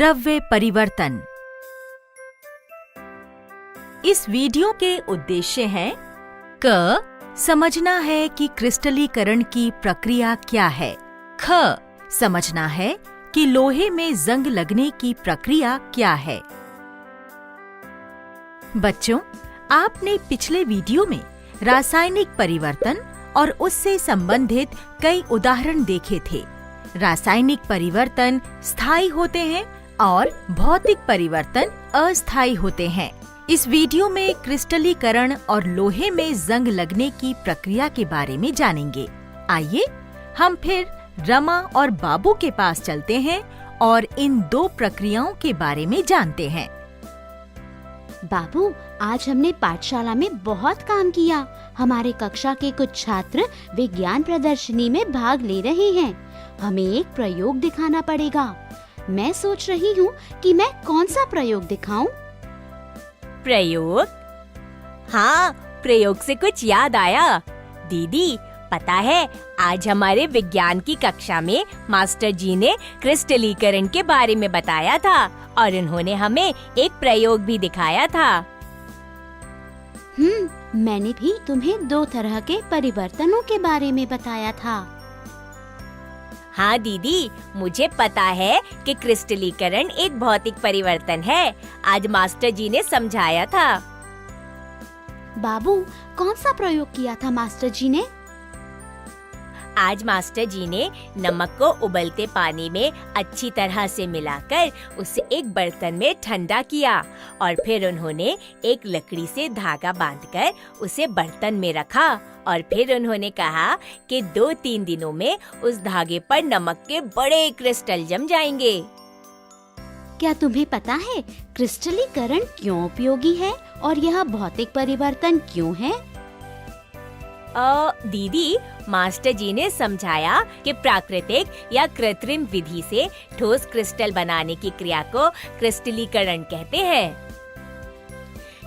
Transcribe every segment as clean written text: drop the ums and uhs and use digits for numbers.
द्रव्य परिवर्तन। इस वीडियो के उद्देश्य हैं क. समझना है कि क्रिस्टलीकरण की प्रक्रिया क्या है। ख. समझना है कि लोहे में जंग लगने की प्रक्रिया क्या है। बच्चों, आपने पिछले वीडियो में रासायनिक परिवर्तन और उससे संबंधित कई उदाहरण देखे थे। रासायनिक परिवर्तन स्थायी होते हैं और भौतिक परिवर्तन अस्थायी होते हैं। इस वीडियो में क्रिस्टलीकरण और लोहे में जंग लगने की प्रक्रिया के बारे में जानेंगे। आइए हम फिर रमा और बाबू के पास चलते हैं और इन दो प्रक्रियाओं के बारे में जानते हैं। बाबू, आज हमने पाठशाला में बहुत काम किया। हमारे कक्षा के कुछ छात्र विज्ञान प्रदर्शनी में भाग ले रहे हैं। हमें एक प्रयोग दिखाना पड़ेगा। मैं सोच रही हूँ कि मैं कौन सा प्रयोग दिखाऊं? प्रयोग? हाँ, प्रयोग से कुछ याद आया। दीदी, पता है आज हमारे विज्ञान की कक्षा में मास्टर जी ने क्रिस्टलीकरण के बारे में बताया था और उन्होंने हमें एक प्रयोग भी दिखाया था। मैंने भी तुम्हें दो तरह के परिवर्तनों के बारे में बताया था। हाँ दीदी, मुझे पता है कि क्रिस्टलीकरण एक भौतिक परिवर्तन है। आज मास्टर जी ने समझाया था। बाबू, कौन सा प्रयोग किया था मास्टर जी ने? आज मास्टर जी ने नमक को उबलते पानी में अच्छी तरह से मिलाकर उसे एक बर्तन में ठंडा किया और फिर उन्होंने एक लकड़ी से धागा बांधकर उसे बर्तन में रखा और फिर उन्होंने कहा कि 2-3 दिनों में उस धागे पर नमक के बड़े क्रिस्टल जम जाएंगे। क्या तुम्हें पता है क्रिस्टलीकरण क्यों उपयोगी है और यह भौतिक परिवर्तन क्यों है? दीदी, मास्टर जी ने समझाया कि प्राकृतिक या कृत्रिम विधि से ठोस क्रिस्टल बनाने की क्रिया को क्रिस्टलीकरण कहते हैं।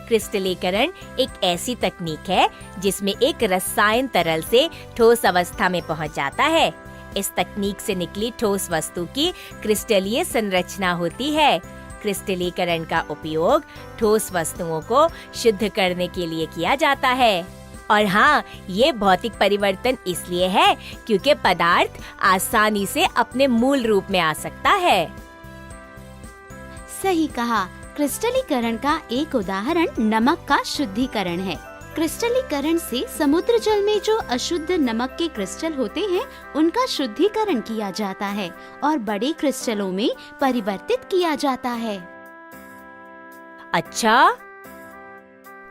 क्रिस्टलीकरण एक ऐसी तकनीक है जिसमें एक रसायन तरल से ठोस अवस्था में पहुंच जाता है। इस तकनीक से निकली ठोस वस्तु की क्रिस्टलीय संरचना होती है। क्रिस्टलीकरण का उपयोग ठोस वस्तुओं को शुद्ध करने के लिए किया जाता है। और हाँ, ये भौतिक परिवर्तन इसलिए है क्योंकि पदार्थ आसानी से अपने मूल रूप में आ सकता है। सही कहा। क्रिस्टलीकरण का एक उदाहरण नमक का शुद्धिकरण है। क्रिस्टलीकरण से समुद्र जल में जो अशुद्ध नमक के क्रिस्टल होते हैं, उनका शुद्धिकरण किया जाता है और बड़े क्रिस्टलों में परिवर्तित किया जाता है। अच्छा,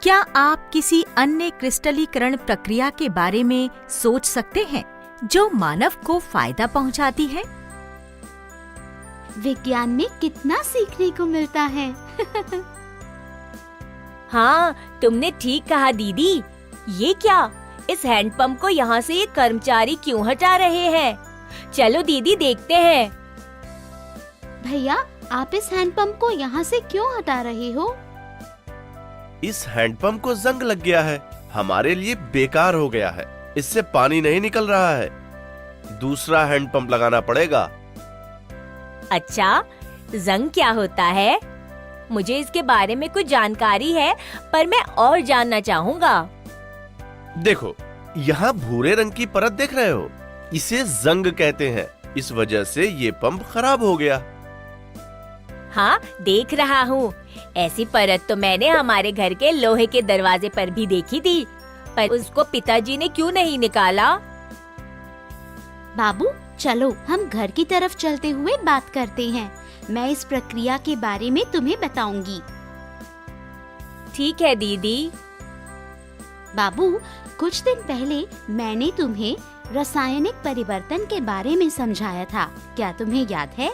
क्या आप किसी अन्य क्रिस्टलीकरण प्रक्रिया के बारे में सोच सकते हैं जो मानव को फायदा पहुंचाती है? विज्ञान में कितना सीखने को मिलता है। हाँ, तुमने ठीक कहा दीदी। ये क्या? इस हैंडपंप को यहाँ से ये कर्मचारी क्यों हटा रहे हैं? चलो दीदी, देखते हैं। भैया, आप इस हैंडपंप को यहाँ से क्यों हटा रहे हो? इस हैंडपंप को जंग लग गया है। हमारे लिए बेकार हो गया है। इससे पानी नहीं निकल रहा है। दूसरा हैंडपंप लगाना पड़ेगा। अच्छा, जंग क्या होता है? मुझे इसके बारे में कुछ जानकारी है, पर मैं और जानना चाहूँगा। देखो, यहाँ भूरे रंग की परत देख रहे हो? इसे जंग कहते हैं। इस वजह से ये पंप खराब हो गया। हाँ, देख रहा हूँ। ऐसी परत तो मैंने हमारे घर के लोहे के दरवाजे पर भी देखी थी, पर उसको पिताजी ने क्यों नहीं निकाला? बाबू, चलो हम घर की तरफ चलते हुए बात करते हैं। मैं इस प्रक्रिया के बारे में तुम्हें बताऊंगी। ठीक है दीदी। बाबू, कुछ दिन पहले मैंने तुम्हें रासायनिक परिवर्तन के बारे में समझाया था। क्या तुम्हें याद है?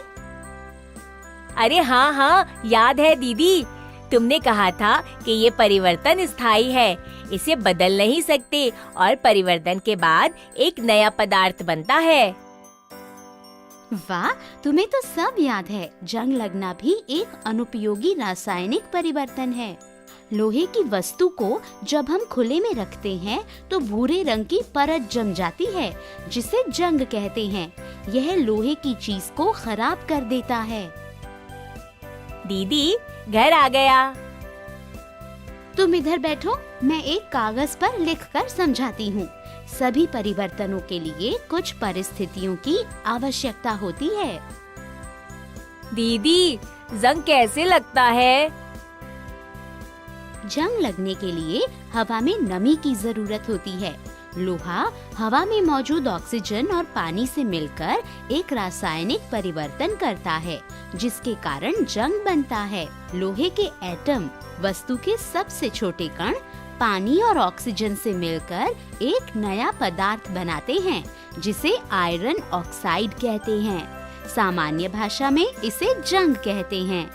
अरे हाँ हाँ, याद है दीदी। तुमने कहा था कि ये परिवर्तन स्थायी है, इसे बदल नहीं सकते और परिवर्तन के बाद एक नया पदार्थ बनता है। वाह, तुम्हें तो सब याद है। जंग लगना भी एक अनुपयोगी रासायनिक परिवर्तन है। लोहे की वस्तु को जब हम खुले में रखते हैं तो भूरे रंग की परत जम जाती है, जिसे जंग कहते हैं। यह लोहे की चीज को खराब कर देता है। दीदी, घर आ गया। तुम इधर बैठो, मैं एक कागज पर लिखकर समझाती हूँ। सभी परिवर्तनों के लिए कुछ परिस्थितियों की आवश्यकता होती है। दीदी, जंग कैसे लगता है? जंग लगने के लिए हवा में नमी की जरूरत होती है। लोहा हवा में मौजूद ऑक्सीजन और पानी से मिलकर एक रासायनिक परिवर्तन करता है, जिसके कारण जंग बनता है। लोहे के एटम, वस्तु के सबसे छोटे कण, पानी और ऑक्सीजन से मिलकर एक नया पदार्थ बनाते हैं, जिसे आयरन ऑक्साइड कहते हैं। सामान्य भाषा में इसे जंग कहते हैं।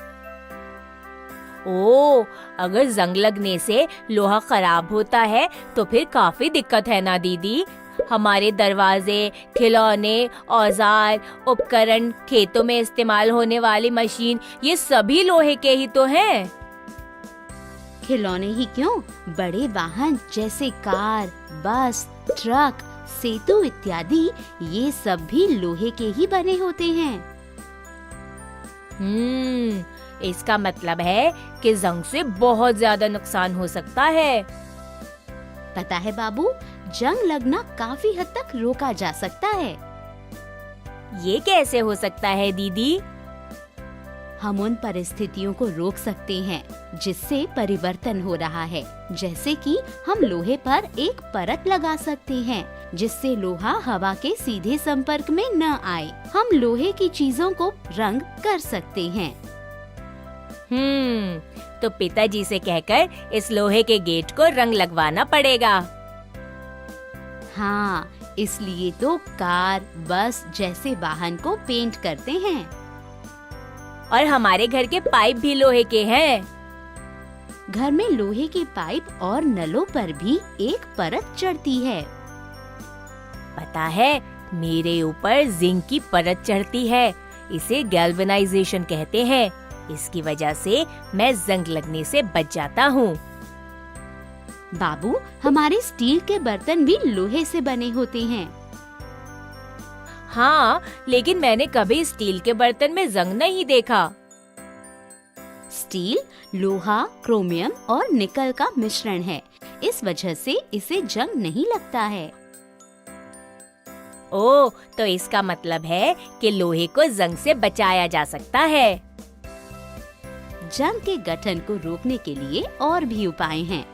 ओ, अगर जंग लगने से लोहा खराब होता है तो फिर काफी दिक्कत है ना दीदी। हमारे दरवाजे, खिलौने, औजार, उपकरण, खेतों में इस्तेमाल होने वाली मशीन, ये सभी लोहे के ही तो हैं। खिलौने ही क्यों, बड़े वाहन जैसे कार, बस, ट्रक, सेतु इत्यादि, ये सब भी लोहे के ही बने होते हैं। इसका मतलब है कि जंग से बहुत ज्यादा नुकसान हो सकता है। पता है बाबू, जंग लगना काफी हद तक रोका जा सकता है। ये कैसे हो सकता है दीदी? हम उन परिस्थितियों को रोक सकते हैं जिससे परिवर्तन हो रहा है। जैसे कि हम लोहे पर एक परत लगा सकते हैं, जिससे लोहा हवा के सीधे संपर्क में न आए। हम लोहे की चीजों को रंग कर सकते हैं। तो पिताजी से कहकर इस लोहे के गेट को रंग लगवाना पड़ेगा। हाँ, इसलिए तो कार, बस जैसे वाहन को पेंट करते हैं। और हमारे घर के पाइप भी लोहे के हैं। घर में लोहे के पाइप और नलों पर भी एक परत चढ़ती है। पता है, मेरे ऊपर जिंक की परत चढ़ती है। इसे गैल्वेनाइजेशन कहते हैं। इसकी वजह से मैं जंग लगने से बच जाता हूँ। बाबू, हमारे स्टील के बर्तन भी लोहे से बने होते हैं। हाँ, लेकिन मैंने कभी स्टील के बर्तन में जंग नहीं देखा। स्टील लोहा, क्रोमियम और निकल का मिश्रण है। इस वजह से इसे जंग नहीं लगता है। ओह, तो इसका मतलब है कि लोहे को जंग से बचाया जा सकता है। जंग के गठन को रोकने के लिए और भी उपाय हैं।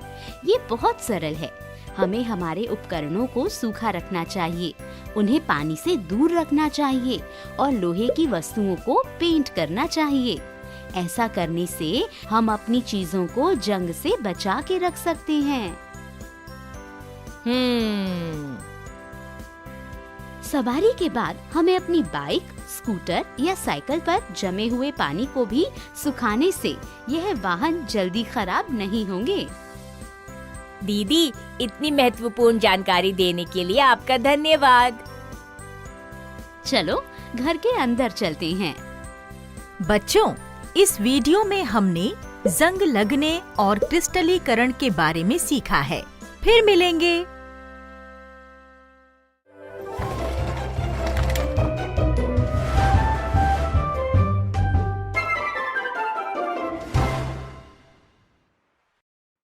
ये बहुत सरल है। हमें हमारे उपकरणों को सूखा रखना चाहिए, उन्हें पानी से दूर रखना चाहिए और लोहे की वस्तुओं को पेंट करना चाहिए। ऐसा करने से हम अपनी चीजों को जंग से बचा के रख सकते हैं। सवारी के बाद हमें अपनी बाइक, स्कूटर या साइकिल पर जमे हुए पानी को भी सुखाने से यह वाहन जल्दी खराब नहीं होंगे। दीदी, इतनी महत्वपूर्ण जानकारी देने के लिए आपका धन्यवाद। चलो घर के अंदर चलते हैं। बच्चों, इस वीडियो में हमने जंग लगने और क्रिस्टलीकरण के बारे में सीखा है। फिर मिलेंगे।